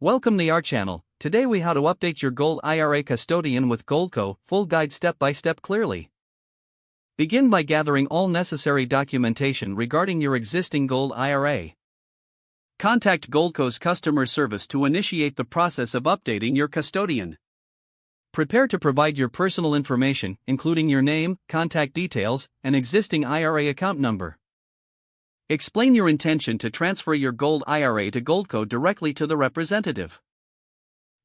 Welcome to our channel. Today we how to update your Gold IRA custodian with Goldco, full guide step by step clearly. Begin by gathering all necessary documentation regarding your existing Gold IRA. Contact Goldco's customer service to initiate the process of updating your custodian. Prepare to provide your personal information, including your name, contact details, and existing IRA account number. Explain your intention to transfer your Gold IRA to Goldco directly to the representative.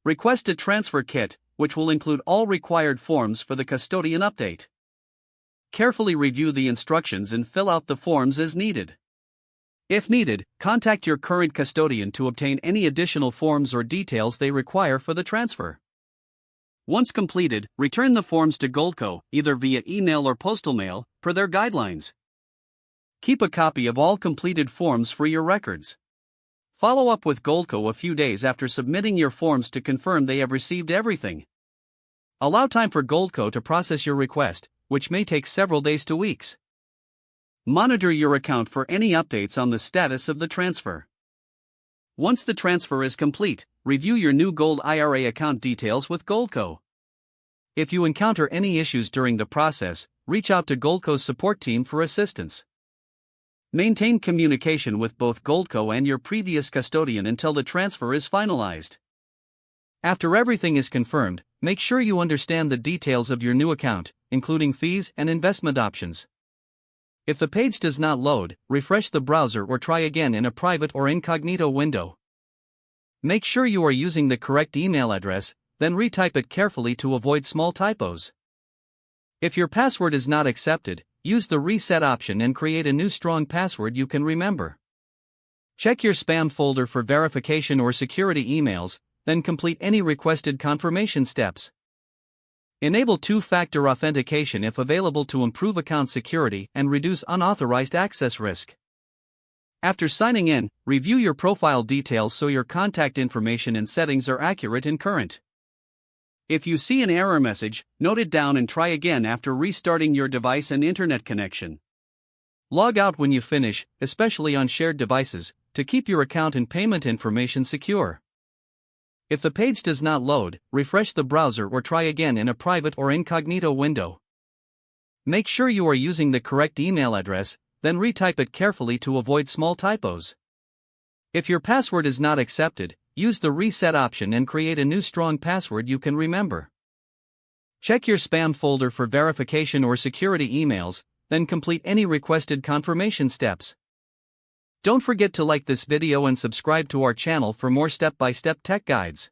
Request a transfer kit, which will include all required forms for the custodian update. Carefully review the instructions and fill out the forms as needed. If needed, contact your current custodian to obtain any additional forms or details they require for the transfer. Once completed, return the forms to Goldco, either via email or postal mail, per their guidelines. Keep a copy of all completed forms for your records. Follow up with Goldco a few days after submitting your forms to confirm they have received everything. Allow time for Goldco to process your request, which may take several days to weeks. Monitor your account for any updates on the status of the transfer. Once the transfer is complete, review your new Gold IRA account details with Goldco. If you encounter any issues during the process, reach out to Goldco's support team for assistance. Maintain communication with both Goldco and your previous custodian until the transfer is finalized. After everything is confirmed, make sure you understand the details of your new account, including fees and investment options. If the page does not load, refresh the browser or try again in a private or incognito window. Make sure you are using the correct email address, then retype it carefully to avoid small typos. If your password is not accepted, use the reset option and create a new strong password you can remember. Check your spam folder for verification or security emails, then complete any requested confirmation steps. Enable two-factor authentication if available to improve account security and reduce unauthorized access risk. After signing in, review your profile details so your contact information and settings are accurate and current. If you see an error message, note it down and try again after restarting your device and internet connection. Log out when you finish, especially on shared devices, to keep your account and payment information secure. If the page does not load, refresh the browser or try again in a private or incognito window. Make sure you are using the correct email address, then retype it carefully to avoid small typos. If your password is not accepted, use the reset option and create a new strong password you can remember. Check your spam folder for verification or security emails, then complete any requested confirmation steps. Don't forget to like this video and subscribe to our channel for more step-by-step tech guides.